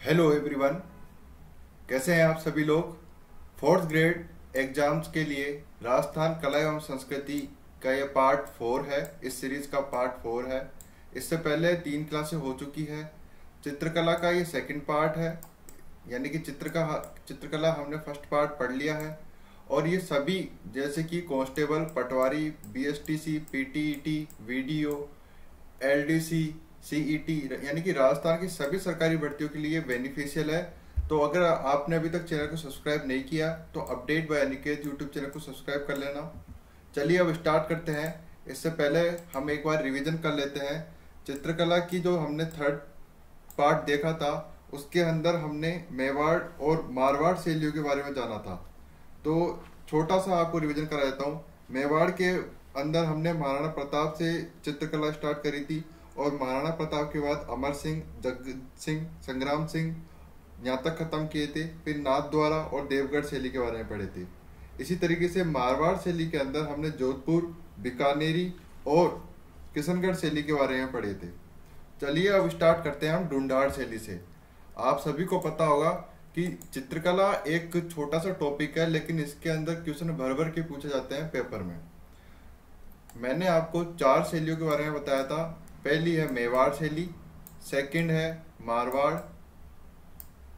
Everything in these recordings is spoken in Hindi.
हेलो एवरीवन, कैसे हैं आप सभी लोग। फोर्थ ग्रेड एग्जाम्स के लिए राजस्थान कला एवं संस्कृति का ये पार्ट 4 है। इस सीरीज का पार्ट 4 है। इससे पहले 3 क्लासें हो चुकी है। चित्रकला का ये सेकंड पार्ट है, यानी कि चित्रकला हमने फर्स्ट पार्ट पढ़ लिया है। और ये सभी जैसे कि कांस्टेबल, पटवारी, BSTC, PTET, VDO, LDC, CET यानी कि राजस्थान की सभी सरकारी भर्तियों के लिए बेनिफिशियल है। तो अगर आपने अभी तक चैनल को सब्सक्राइब नहीं किया तो update bye Aniket YouTube channel को सब्सक्राइब कर लेना। चलिए अब स्टार्ट करते हैं। इससे पहले हम एक बार रिवीजन कर लेते हैं। चित्रकला की जो हमने थर्ड पार्ट देखा था उसके अंदर हमने मेवाड़ और मारवाड़ शैलियों के बारे में जाना था। तो छोटा सा आपको रिवीजन करा देता हूँ। मेवाड़ के अंदर हमने महाराणा प्रताप से चित्रकला स्टार्ट करी थी और महाराणा प्रताप के बाद अमर सिंह, जगत सिंह, संग्राम सिंह यहाँ तक खत्म किए थे। फिर नाथ द्वारा और देवगढ़ शैली के बारे में पढ़े थे। इसी तरीके से मारवाड़ शैली के अंदर हमने जोधपुर, बीकानेरी और किशनगढ़ शैली के बारे में पढ़े थे। चलिए अब स्टार्ट करते हैं हम ढूंढाड़ शैली से। आप सभी को पता होगा कि चित्रकला एक छोटा सा टॉपिक है, लेकिन इसके अंदर क्वेश्चन भर भर के पूछे जाते हैं पेपर में। मैंने आपको 4 शैलियों के बारे में बताया था। पहली है मेवाड़ शैली, सेकंड है मारवाड़,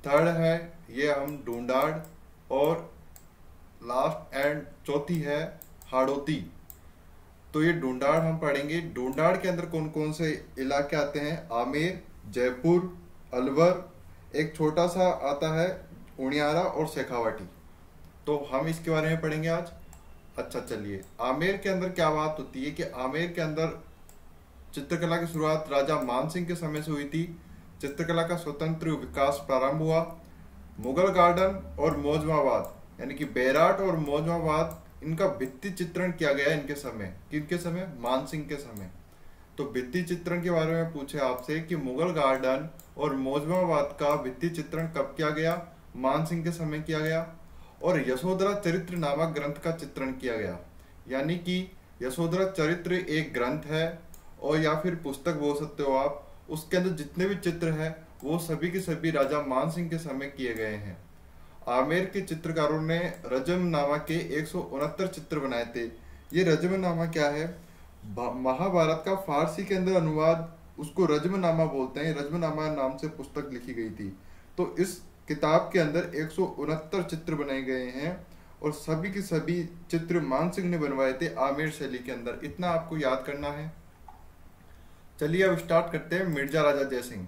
थर्ड है ये हम ढूंढाड़ और लास्ट एंड चौथी है हाड़ौती। तो ये ढूंढाड़ हम पढ़ेंगे। ढूंढाड़ के अंदर कौन कौन से इलाके आते हैं? आमेर, जयपुर, अलवर, एक छोटा सा आता है उनियारा और शेखावाटी। तो हम इसके बारे में पढ़ेंगे आज। अच्छा चलिए, आमेर के अंदर क्या बात होती है कि आमेर के अंदर चित्रकला की शुरुआत राजा मानसिंह के समय से हुई थी। चित्रकला का स्वतंत्र विकास प्रारंभ हुआ। मुगल गार्डन और मौजमाबाद यानी कि बैराट और मौजमाबाद, इनका भित्ति चित्रण किया गया इनके समय। किनके समय? मानसिंह के समय। तो भित्ति चित्रण के बारे में पूछे आपसे कि मुगल गार्डन और मौजमाबाद का भित्ति चित्रण कब किया गया? मानसिंह के समय किया गया। और यशोधरा चरित्र नामक ग्रंथ का चित्रण किया गया। यानी कि यशोधरा चरित्र एक ग्रंथ है और या फिर पुस्तक बोल सकते हो आप। उसके अंदर जितने भी चित्र हैं वो सभी के सभी राजा मानसिंह के समय किए गए हैं। आमेर के चित्रकारों ने रजमनामा के 169 चित्र बनाए थे। ये रजमनामा क्या है? महाभारत का फारसी के अंदर अनुवाद, उसको रजमनामा बोलते हैं। रजमनामा नाम से पुस्तक लिखी गई थी। तो इस किताब के अंदर 169 चित्र बनाए गए हैं और सभी के सभी चित्र मानसिंह ने बनवाए थे आमेर शैली के अंदर। इतना आपको याद करना है। चलिए अब स्टार्ट करते हैं। मिर्जा राजा जयसिंह।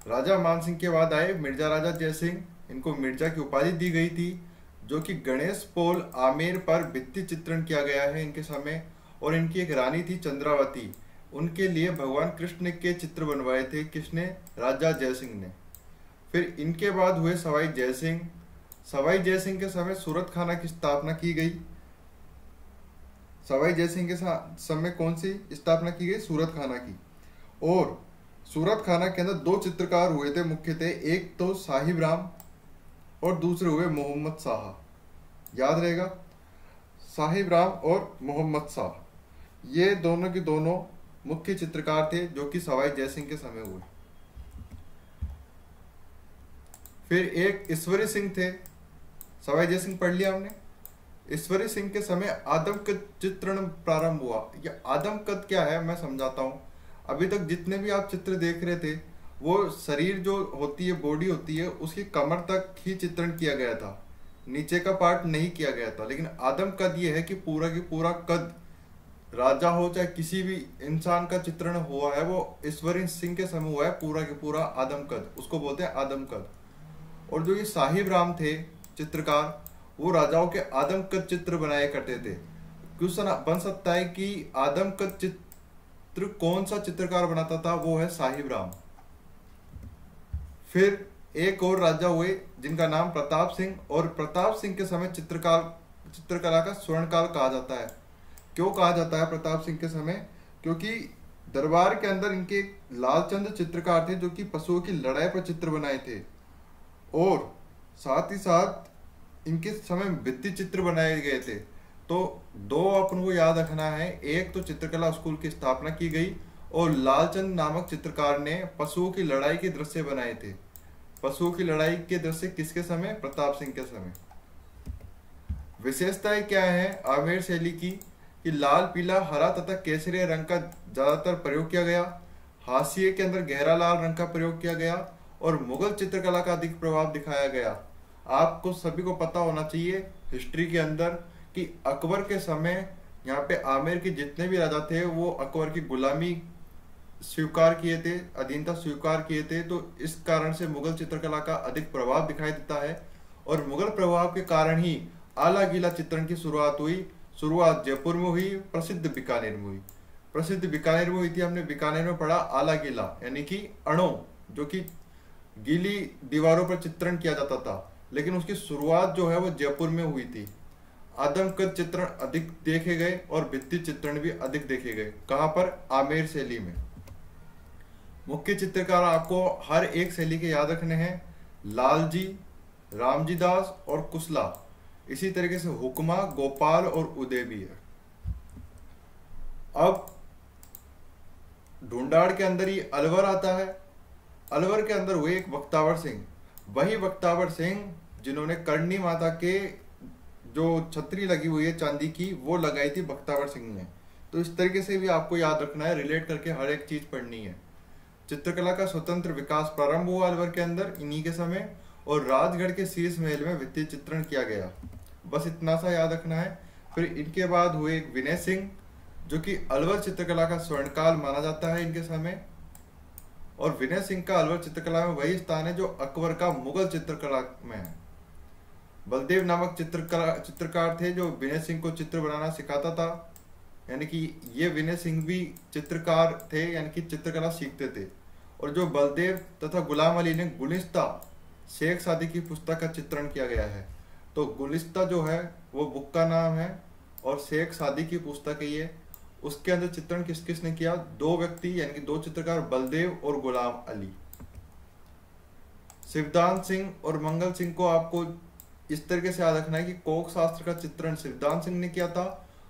राजा मानसिंह के बाद आए मिर्जा राजा जयसिंह। इनको मिर्जा की उपाधि दी गई थी, जो कि गणेश पोल आमेर पर भित्ति चित्रण किया गया है इनके समय। और इनकी एक रानी थी चंद्रावती, उनके लिए भगवान कृष्ण के चित्र बनवाए थे। किसने? राजा जयसिंह ने। फिर इनके बाद हुए सवाई जयसिंह। सवाई जयसिंह के समय सूरत खाना की स्थापना की गई। सवाई जयसिंह के समय कौन सी स्थापना की गई? सूरत खाना की। और सूरत खाना के अंदर 2 चित्रकार हुए थे मुख्य थे। एक तो साहिब राम और दूसरे हुए मोहम्मद शाह। याद रहेगा, साहिब राम और मोहम्मद शाह, ये दोनों के दोनों मुख्य चित्रकार थे जो कि सवाई जयसिंह के समय हुए। फिर एक ईश्वरी सिंह थे। सवाई जयसिंह पढ़ लिया हमने। ईश्वरी सिंह के समय आदमकद चित्रण प्रारंभ हुआ। यह आदमकद क्या है मैं समझाता हूँ। अभी तक जितने भी आप चित्र देख रहे थे वो शरीर जो होती है, बॉडी होती है, उसकी कमर तक ही चित्रण किया गया था, नीचे का पार्ट नहीं किया गया था। लेकिन आदमकद ये है कि पूरा की पूरा कद, राजा हो चाहे किसी भी इंसान का चित्रण हुआ है, वो ईश्वरी सिंह के समय हुआ है पूरा के पूरा आदमकद, उसको बोलते हैं आदमकद। और जो ये साहिब राम थे चित्रकार, वो राजाओं के आदमकद चित्र बनाया करते थे। क्वेश्चन बन सकता है कि आदमकद चित्र कौन सा चित्रकार बनाता था? वो है साहिब राम। फिर एक और राजा हुए जिनका नाम प्रताप सिंह, और प्रताप सिंह के समय चित्रकला का स्वर्णकाल कहा जाता है। क्यों कहा जाता है प्रताप सिंह के समय? क्योंकि दरबार के अंदर इनके लालचंद चित्रकार थे जो कि पशुओं की लड़ाई पर चित्र बनाए थे। और साथ ही साथ इनके समय भित्ति चित्र बनाए गए थे। तो 2 अपन को याद रखना है। एक तो चित्रकला स्कूल की स्थापना की गई और लालचंद नामक चित्रकार ने पशुओं की लड़ाई के दृश्य बनाए थे। पशुओं की लड़ाई के दृश्य किसके समय? प्रताप सिंह के समय। विशेषताएं क्या है आमेर शैली की? कि लाल, पीला, हरा तथा केसरिया रंग का ज्यादातर प्रयोग किया गया, हाशिए के अंदर गहरा लाल रंग का प्रयोग किया गया और मुगल चित्रकला का अधिक प्रभाव दिखाया गया। आपको सभी को पता होना चाहिए हिस्ट्री के अंदर कि अकबर के समय यहाँ पे आमेर के जितने भी राजा थे वो अकबर की गुलामी स्वीकार किए थे, अधीनता स्वीकार किए थे। तो इस कारण से मुगल चित्रकला का अधिक प्रभाव दिखाई देता है और मुगल प्रभाव के कारण ही आला गीला चित्रण की शुरुआत हुई। शुरुआत जयपुर में हुई, प्रसिद्ध बीकानेर में हुई। प्रसिद्ध बीकानेर में हुई थी, हमने बीकानेर में पढ़ा आला गीला यानी कि अणो, जो कि गीली दीवारों पर चित्रण किया जाता था, लेकिन उसकी शुरुआत जो है वो जयपुर में हुई थी। आदमकद चित्रण अधिक देखे गए और भित्ति चित्रण भी अधिक देखे गए। कहां पर? आमेर शैली में। मुख्य चित्रकार आपको हर एक शैली के याद रखने हैं, लालजी, रामजी दास और कुशला। इसी तरीके से हुक्मा, गोपाल और उदय भी है। अब ढूंढाड़ के अंदर ही अलवर आता है। अलवर के अंदर हुए एक बख्तावर सिंह, वही बख्तावर सिंह जिन्होंने करणी माता के जो छतरी लगी हुई है चांदी की वो लगाई थी बख्तावर सिंह ने। तो इस तरीके से भी आपको याद रखना है, रिलेट करके हर एक चीज पढ़नी है। चित्रकला का स्वतंत्र विकास प्रारंभ हुआ अलवर के अंदर इन्हीं के समय और राजगढ़ के शीश महल में भित्ति चित्रण किया गया। बस इतना सा याद रखना है। फिर इनके बाद हुए एक विनय सिंह, जो कि अलवर चित्रकला का स्वर्णकाल माना जाता है इनके समय। और विनय सिंह का अलवर चित्रकला में वही स्थान है जो अकबर का मुगल चित्रकला में है। बलदेव नामक चित्रकार थे जो विनय सिंह को चित्र बनाना सिखाता था, यानी कि ये विनय सिंह भी चित्रकार थे, यानी कि चित्रकला सीखते थे। और जो बलदेव तथा गुलाम अली ने गुलिस्ता शेख सादी की पुस्तक का चित्रण किया गया है। तो गुलिस्ता जो है वो बुक का नाम है और शेख सादी की पुस्तक है ये। उसके अंदर चित्रण किस किस ने किया? दो व्यक्ति यानी कि दो चित्रकार, बलदेव और गुलाम अली। शिवदान सिंह और मंगल सिंह को आपको इस तरीके से याद रखना है कि कोक शास्त्र का चित्रण शिवदान सिंह ने किया था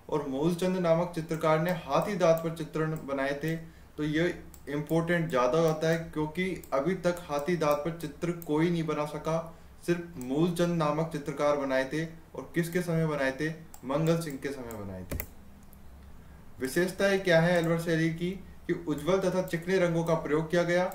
और मूलचंद नामक चित्रकार ने हाथी दांत पर चित्रण बनाए थे। तो ये इम्पोर्टेंट ज्यादा होता है क्योंकि अभी तक हाथी दांत पर चित्र कोई नहीं बना सका, सिर्फ मूलचंद नामक चित्रकार बनाए थे। और किसके समय बनाए थे? मंगल सिंह के समय बनाए थे। विशेषताएं क्या है अलवर शैली की? कि उज्जवल तथा चिकने रंगों का प्रयोग किया गया,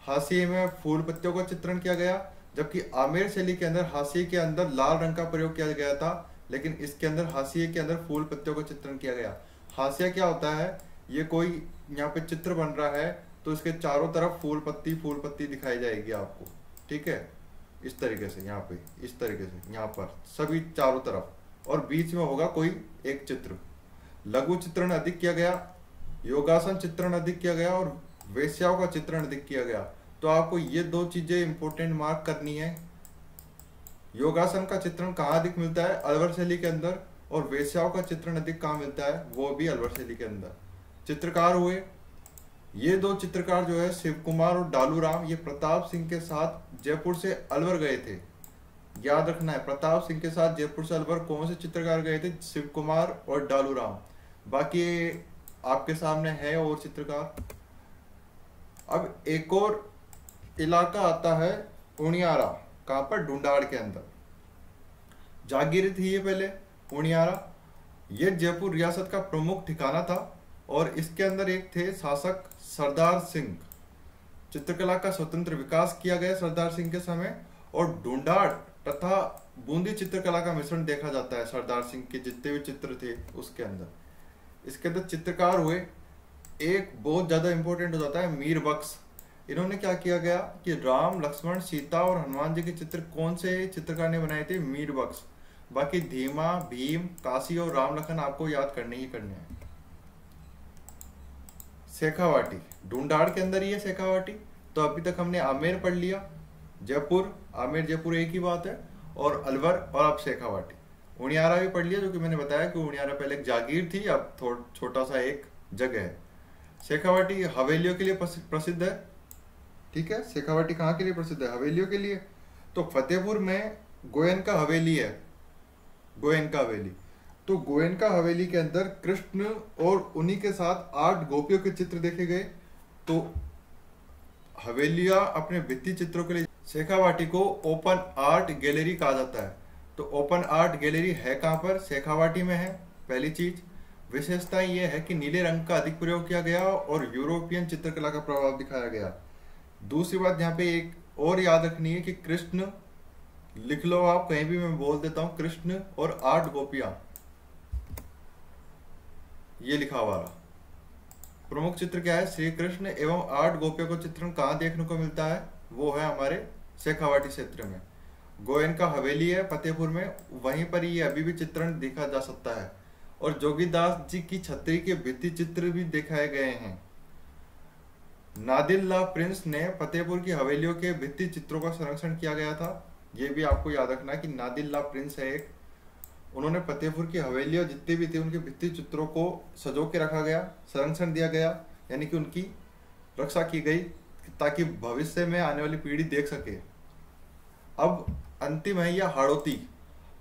हाशिए में फूल पत्तियों का चित्रण किया गया। जबकि आमेर शैली के अंदर हाशिए के अंदर लाल रंग का प्रयोग किया गया था, लेकिन इसके अंदर हाशिए के अंदर फूल पत्तियों का चित्रण किया गया। हाशिया क्या होता है? ये कोई यहाँ पे चित्र बन रहा है तो इसके चारों तरफ फूल पत्ती दिखाई जाएगी आपको, ठीक है, इस तरीके से। यहाँ पे इस तरीके से यहाँ पर सभी चारों तरफ, और बीच में होगा कोई एक चित्र। लघु चित्रण अधिक किया गया, योगासन चित्रण अधिक किया गया और वेश्याओं का चित्रण अधिक किया गया। तो आपको ये दो चीजें इंपॉर्टेंट मार्क करनी है। योगासन का चित्रण कहाँ अधिक मिलता है? अलवर शैली के अंदर। और वेश्याओं का चित्रण अधिक कहाँ मिलता है? वो भी अलवर शैली के अंदर। चित्रकार हुए ये दो चित्रकार जो है शिव कुमार और डालू राम, ये प्रताप सिंह के साथ जयपुर से अलवर गए थे। याद रखना है, प्रताप सिंह के साथ जयपुर से अलवर कौन से चित्रकार गए थे? शिव कुमार और डालू राम। बाकी आपके सामने है और चित्रकार। अब एक और इलाका आता है उनियारा। कहां पर? ढूंढाड़ के अंदर। जागीर थी ये पहले उनियारा। ये जयपुर रियासत का प्रमुख ठिकाना था और इसके अंदर एक थे शासक सरदार सिंह। चित्रकला का स्वतंत्र विकास किया गया सरदार सिंह के समय और ढूंढाड़ तथा बूंदी चित्रकला का मिश्रण देखा जाता है सरदार सिंह के जितने भी चित्र थे उसके अंदर। इसके अंदर चित्रकार हुए एक बहुत ज्यादा इंपॉर्टेंट हो जाता है मीर बख्श। इन्होंने क्या किया गया कि राम, लक्ष्मण, सीता और हनुमान जी के चित्र कौन से चित्रकार ने बनाए थे? मीर बख्श। बाकी धीमा, भीम, काशी और राम लखन आपको याद करने ही करने हैं। शेखावाटी ढूंढाड़ के अंदर ही है शेखावाटी। तो अभी तक हमने आमेर पढ़ लिया, जयपुर, आमेर जयपुर एक ही बात है, और अलवर, और अब शेखावाटी। उनियारा भी पढ़ लिया, जो कि मैंने बताया कि उनियारा पहले एक जागीर थी, अब छोटा सा एक जगह है। शेखावाटी हवेलियों के लिए प्रसिद्ध है, ठीक है। शेखावाटी कहाँ के लिए प्रसिद्ध है? हवेलियों के लिए। तो फतेहपुर में गोयनका हवेली है, गोयनका हवेली। तो गोयनका हवेली के अंदर कृष्ण और उन्हीं के साथ 8 गोपियों के चित्र देखे गए। तो हवेलियां अपने भित्ति चित्रों के लिए शेखावाटी को ओपन आर्ट गैलरी कहा जाता है। तो ओपन आर्ट गैलरी है कहाँ पर? शेखावाटी में है। पहली चीज। विशेषता यह है कि नीले रंग का अधिक प्रयोग किया गया और यूरोपियन चित्रकला का प्रभाव दिखाया गया। दूसरी बात यहाँ पे एक और याद रखनी है कि कृष्ण, लिख लो आप कहीं भी, मैं बोल देता हूं, कृष्ण और 8 गोपियां, ये लिखा हुआ रहा। प्रमुख चित्र क्या है? श्री कृष्ण एवं 8 गोपियों को चित्रण कहाँ देखने को मिलता है? वो है हमारे शेखावाटी क्षेत्र में। गोयनका हवेली है फतेहपुर में, वहीं पर ये अभी भी चित्रण देखा जा सकता है। और जोगीदास जी की छतरी के भित्ति चित्र भी दिखाए गए हैं। नादिल्ला प्रिंस ने फतेहपुर की हवेलियों के भित्ति चित्रों का संरक्षण किया गया था। ये भी आपको याद रखना कि नादिल्ला प्रिंस है एक, उन्होंने फतेहपुर की हवेलियां जितने भी थे उनके भित्ति चित्रों को सजो के रखा गया, संरक्षण दिया गया, यानी कि उनकी रक्षा की गई ताकि भविष्य में आने वाली पीढ़ी देख सके। अब अंतिम है या हाड़ौती।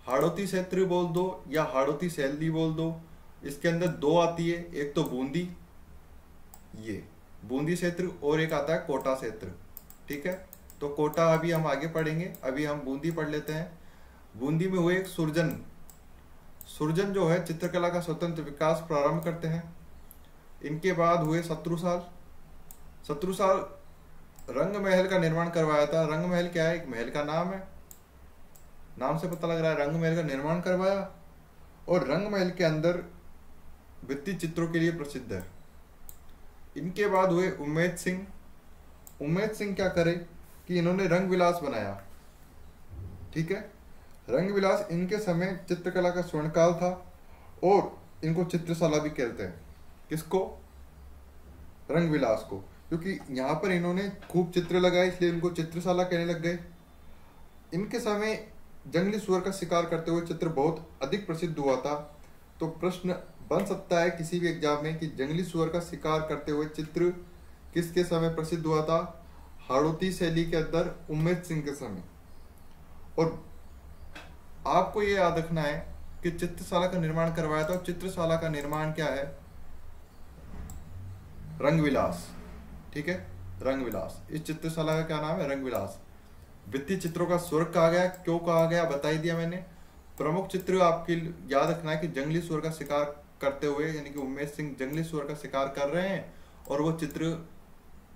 हाड़ौती क्षेत्र बोल दो या हाड़ौती शैली बोल दो। इसके अंदर 2 आती है, एक तो बूंदी, ये बूंदी क्षेत्र, और एक आता है कोटा क्षेत्र। ठीक है, तो कोटा अभी हम आगे पढ़ेंगे, अभी हम बूंदी पढ़ लेते हैं। बूंदी में हुए एक सुरजन, सुरजन जो है चित्रकला का स्वतंत्र विकास प्रारंभ करते हैं। इनके बाद हुए शत्रुसाल। शत्रुसाल रंग महल का निर्माण करवाया था। रंग महल क्या है? एक महल का नाम है, नाम से पता लग रहा है। रंग महल का निर्माण करवाया और रंग महल के अंदर भित्ति चित्रों के लिए प्रसिद्ध है। इनके बाद हुए उम्मेद सिंह। उम्मेद सिंह क्या करे कि इन्होंने रंग विलास बनाया। ठीक है, रंग विलास इनके समय चित्रकला का स्वर्णकाल था और इनको चित्रशाला भी कहते हैं। किसको? रंग विलास को, क्योंकि यहाँ पर इन्होंने खूब चित्र लगाए इसलिए इनको चित्रशाला कहने लग गए। इनके समय जंगली सुअर का शिकार करते हुए चित्र बहुत अधिक प्रसिद्ध हुआ था। तो प्रश्न बन सकता है किसी भी एग्जाम में कि जंगली सुअर का शिकार करते हुए चित्र किसके समय प्रसिद्ध हुआ था? हाड़ौती शैली के अंदर उम्मेद सिंह के समय। और आपको ये याद रखना है कि चित्रशाला का निर्माण करवाया था। चित्रशाला का निर्माण क्या है? रंगविलास। ठीक है, रंगविलास। इस चित्रशाला का क्या नाम है? रंगविलास। भित्ति चित्रों का स्वर्ग कहा गया, क्यों कहा गया बता ही दिया मैंने। प्रमुख चित्र आपकी याद रखना है कि जंगली सुअर का शिकार करते हुए, यानी कि उम्मेद सिंह जंगली सुअर का शिकार कर रहे हैं और वो चित्र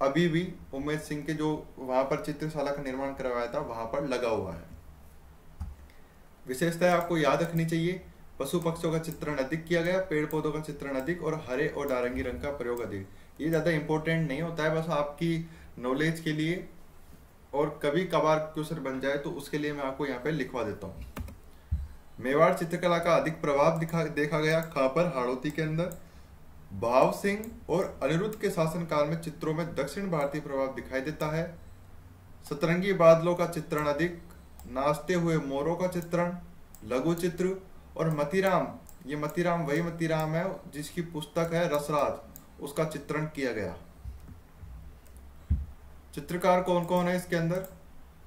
अभी भी उम्मेद सिंह के जो वहां पर चित्रशाला का निर्माण करवाया था वहां पर लगा हुआ है। विशेषताएं आपको याद रखनी चाहिए। पशु पक्षियों का चित्रण अधिक किया गया, पेड़ पौधों का चित्रण अधिक और हरे और नारंगी रंग का प्रयोग अधिक। ये ज्यादा इंपॉर्टेंट नहीं होता है, बस आपकी नॉलेज के लिए, और कभी कभार क्वेश्चन बन जाए तो उसके लिए मैं आपको यहाँ पे लिखवा देता हूँ। मेवाड़ चित्रकला का अधिक प्रभाव देखा गया। कहाँ पर? हाड़ौती के अंदर। भाव सिंह और अनिरुद्ध के शासनकाल में चित्रों में दक्षिण भारतीय प्रभाव दिखाई देता है। सतरंगी बादलों का चित्रण अधिक, नाचते हुए मोरों का चित्रण, लघु चित्र और मतीराम, ये मतीराम वही मतीराम है जिसकी पुस्तक है रसराज, उसका चित्रण किया गया। चित्रकार कौन कौन है इसके अंदर?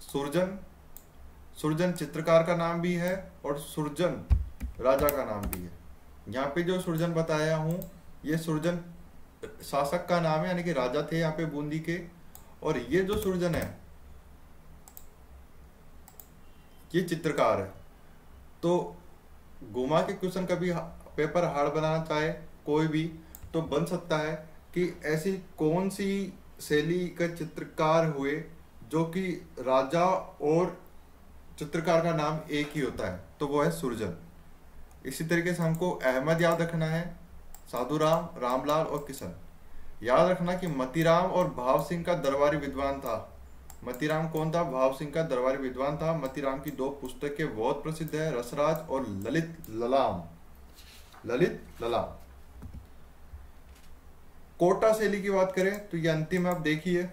सुरजन, सुरजन चित्रकार का नाम भी है और सुरजन राजा का नाम भी है। यहाँ पे जो सुरजन बताया हूँ ये सुरजन शासक का नाम है, यानी कि राजा थे यहाँ पे बूंदी के। और ये जो सुरजन है ये चित्रकार है। तो घुमा के क्वेश्चन कभी पेपर हार्ड बनाना चाहे कोई भी तो बन सकता है कि ऐसी कौन सी शैली के चित्रकार हुए जो कि राजा और चित्रकार का नाम एक ही होता है, तो वो है सुरजन। इसी तरीके से हमको अहमद याद रखना है, साधुराम, रामलाल और किशन। याद रखना कि मतीराम और भाव सिंह का दरबारी विद्वान था। मतीराम कौन था? भाव सिंह का दरबारी विद्वान था। मतीराम की 2 पुस्तकें बहुत प्रसिद्ध है, रसराज और ललित ललाम। ललित ललाम। कोटा शैली की बात करें तो ये अंतिम आप देखिए।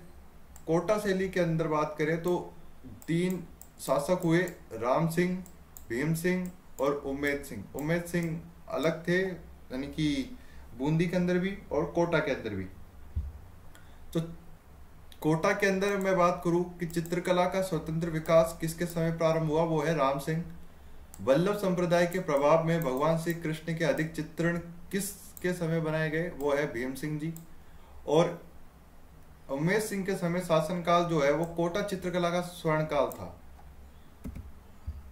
कोटा शैली के अंदर बात करें तो 3 शासक हुए, राम सिंह, भीम सिंह और उम्मेद सिंह। उम्मेद सिंह अलग थे, यानी कि बूंदी के अंदर भी और कोटा के अंदर भी। तो कोटा के अंदर मैं बात करूं कि चित्रकला का स्वतंत्र विकास किसके समय प्रारंभ हुआ, वो है राम सिंह। वल्लभ संप्रदाय के प्रभाव में भगवान श्री कृष्ण के अधिक चित्रण किसके समय बनाए गए, वो है भीम सिंह जी। और उमेश सिंह के समय शासनकाल जो है वो कोटा चित्रकला का स्वर्ण काल था।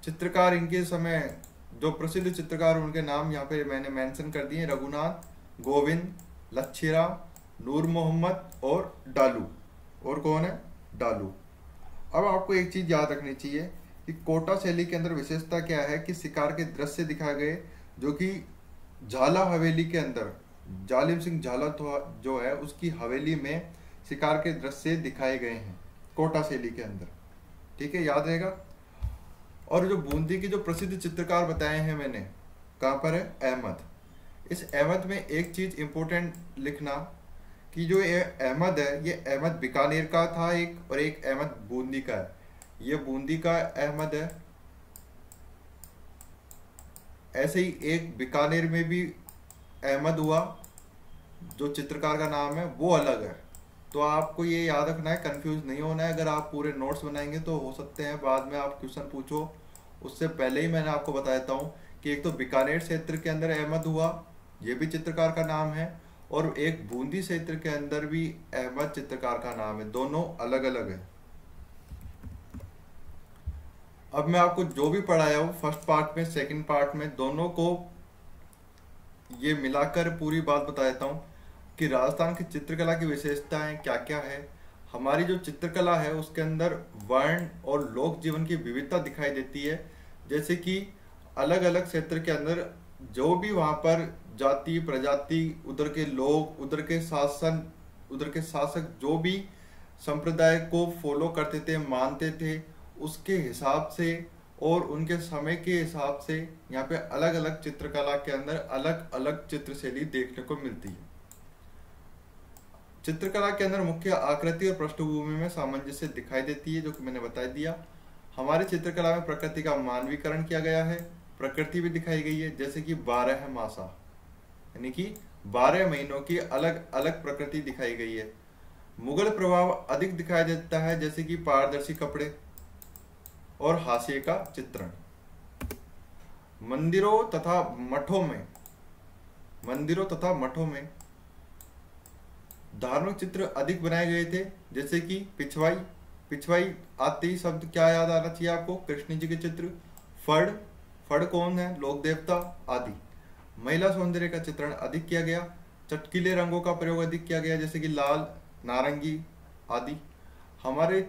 चित्रकार इनके समय जो प्रसिद्ध चित्रकार उनके नाम यहाँ पे मैंने मेंशन कर दिए, रघुनाथ, गोविंद, लच्छीराम, नूर मोहम्मद और डालू। और कौन है? डालू। अब आपको एक चीज याद रखनी चाहिए कि कोटा शैली के अंदर विशेषता क्या है कि शिकार के दृश्य दिखाए गए जो कि झाला हवेली के अंदर जालिम सिंह झाला जो है उसकी हवेली में शिकार के दृश्य दिखाए गए हैं कोटा शैली के अंदर। ठीक है, याद रहेगा। और जो बूंदी की जो प्रसिद्ध चित्रकार बताए हैं मैंने, कहाँ पर है? अहमद। इस अहमद में एक चीज इंपॉर्टेंट लिखना कि जो ये अहमद है ये अहमद बीकानेर का था एक, और एक अहमद बूंदी का है। ये बूंदी का अहमद है। ऐसे ही एक बीकानेर में भी अहमद हुआ, जो चित्रकार का नाम है वो अलग है। तो आपको ये याद रखना है, कंफ्यूज नहीं होना है। अगर आप पूरे नोट्स बनाएंगे तो हो सकते हैं बाद में आप क्वेश्चन पूछो। उससे पहले ही मैंने आपको बता देता हूँ कि एक तो बीकानेर क्षेत्र के अंदर अहमद हुआ, ये भी चित्रकार का नाम है, और एक बूंदी क्षेत्र के अंदर भी अहमद चित्रकार का नाम है। दोनों अलग अलग है। अब मैं आपको जो भी पढ़ाया हूँ फर्स्ट पार्ट में, सेकंड पार्ट में, दोनों को ये मिलाकर पूरी बात बता देता हूँ कि राजस्थान की चित्रकला की विशेषताएं क्या क्या है। हमारी जो चित्रकला है उसके अंदर वर्ण और लोक जीवन की विविधता दिखाई देती है। जैसे कि अलग अलग क्षेत्र के अंदर जो भी वहाँ पर जाति प्रजाति, उधर के लोग, उधर के शासन, उधर के शासक जो भी संप्रदाय को फॉलो करते थे, मानते थे, उसके हिसाब से और उनके समय के हिसाब से यहाँ पे अलग अलग चित्रकला के अंदर अलग अलग चित्र शैली देखने को मिलती है। चित्रकला के अंदर मुख्य आकृति और पृष्ठभूमि में सामंजस्य दिखाई देती है, जो कि मैंने बता दिया। हमारी चित्रकला में प्रकृति का मानवीकरण किया गया है, प्रकृति भी दिखाई गई है। जैसे कि 12 मासा, यानी कि 12 महीनों की अलग अलग प्रकृति दिखाई गई है। मुगल प्रभाव अधिक दिखाई देता है, जैसे कि पारदर्शी कपड़े और हाशिए का चित्रण। मंदिरों तथा मठों में धार्मिक चित्र अधिक बनाए गए थे, जैसे कि पिछवाई आते ही शब्द क्या याद आना चाहिए आपको? कृष्ण जी के चित्र। फड़ कौन है? लोक देवता आदि। महिला सौंदर्य का चित्रण अधिक किया गया। चटकीले रंगों का प्रयोग अधिक किया गया, जैसे कि लाल, नारंगी आदि। हमारे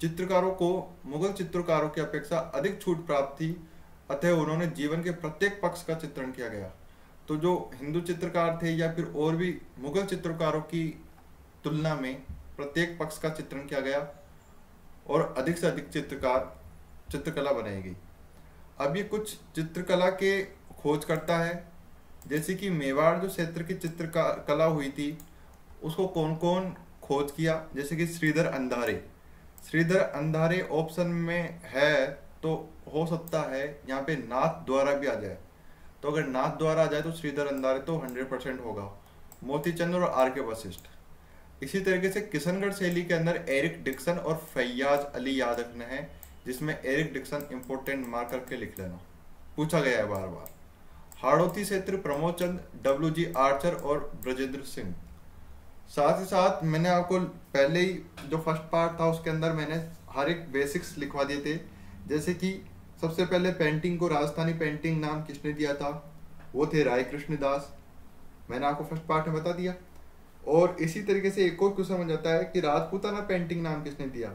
चित्रकारों को मुगल चित्रकारों की अपेक्षा अधिक छूट प्राप्त थी, अतः उन्होंने जीवन के प्रत्येक पक्ष का चित्रण किया गया। तो जो हिंदू चित्रकार थे या फिर और भी मुगल चित्रकारों की तुलना में प्रत्येक पक्ष का चित्रण किया गया और अधिक से अधिक चित्रकला बनाई गई। अब ये कुछ चित्रकला के खोज करता है, जैसे कि मेवाड़ जो क्षेत्र की चित्रकला हुई थी उसको कौन कौन खोज किया? जैसे कि श्रीधर अंधारे ऑप्शन में है तो हो सकता है यहाँ पे नाथ द्वारा भी आ जाए। तो अगर नाथ द्वारा आ जाए तो श्रीधर अंधारे तो 100% होगा। मोतीचंद और आर के वशिष्ठ। इसी तरीके से किशनगढ़ शैली के अंदर एरिक डिक्सन और फैयाज अली याद रखना है, जिसमें एरिक डिक्सन इंपोर्टेंट मार्क करके लिख लेना, पूछा गया है बार बार। हाड़ौती क्षेत्र प्रमोद चंद, WG आर्चर और ब्रजेंद्र सिंह। साथ ही साथ मैंने आपको पहले ही जो फर्स्ट पार्ट था उसके अंदर मैंने हर एक बेसिक्स लिखवा दिए थे। जैसे कि सबसे पहले पेंटिंग को राजस्थानी पेंटिंग नाम किसने दिया था? वो थे राय कृष्ण दास, मैंने आपको फर्स्ट पार्ट में बता दिया। और इसी तरीके से एक और क्वेश्चन बन जाता है कि राजपूताना पेंटिंग नाम किसने दिया?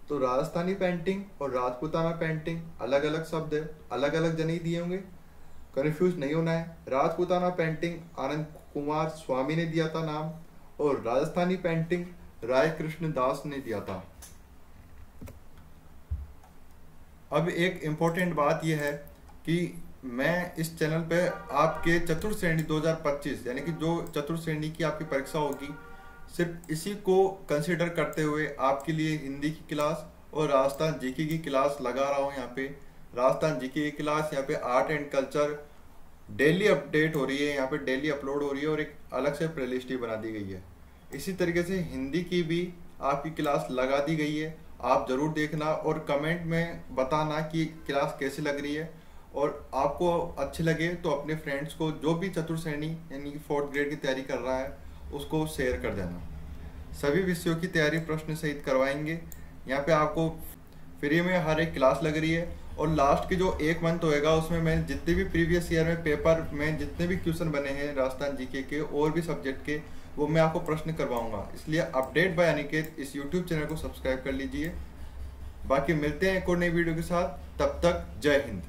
तो राजस्थानी पेंटिंग और राजपूताना पेंटिंग अलग अलग शब्द है, अलग अलग जन ही दिए होंगे, कंफ्यूज नहीं होना है। राजपूताना पेंटिंग आनंद कुमार स्वामी ने दिया था नाम, और राजस्थानी पेंटिंग राय कृष्ण दास ने दिया था। अब एक इम्पोर्टेंट बात यह है कि मैं इस चैनल पे आपके चतुर्थ श्रेणी 2025 यानी कि जो चतुर्थ श्रेणी की आपकी परीक्षा होगी, सिर्फ इसी को कंसिडर करते हुए आपके लिए हिंदी की क्लास और राजस्थान जीके की क्लास लगा रहा हूँ। यहाँ पे राजस्थान जीके की क्लास, यहाँ पे art and culture daily update हो रही है, यहाँ पे डेली अपलोड हो रही है और एक अलग से प्लेलिस्ट ही बना दी गई है। इसी तरीके से हिंदी की भी आपकी क्लास लगा दी गई है, आप जरूर देखना और कमेंट में बताना कि क्लास कैसी लग रही है, और आपको अच्छी लगे तो अपने फ्रेंड्स को जो भी चतुर्थ श्रेणी यानी कि 4th ग्रेड की तैयारी कर रहा है उसको शेयर कर देना। सभी विषयों की तैयारी प्रश्न सहित करवाएंगे। यहाँ पे आपको फ्री में हर एक क्लास लग रही है, और लास्ट के जो 1 मंथ होएगा उसमें मैं जितने भी प्रीवियस ईयर में पेपर में जितने भी क्वेश्चन बने हैं राजस्थान जीके के और भी सब्जेक्ट के, वो मैं आपको प्रश्न करवाऊंगा। इसलिए अपडेट बाय अनिकेत इस यूट्यूब चैनल को सब्सक्राइब कर लीजिए। बाकी मिलते हैं एक और नई वीडियो के साथ, तब तक जय हिंद।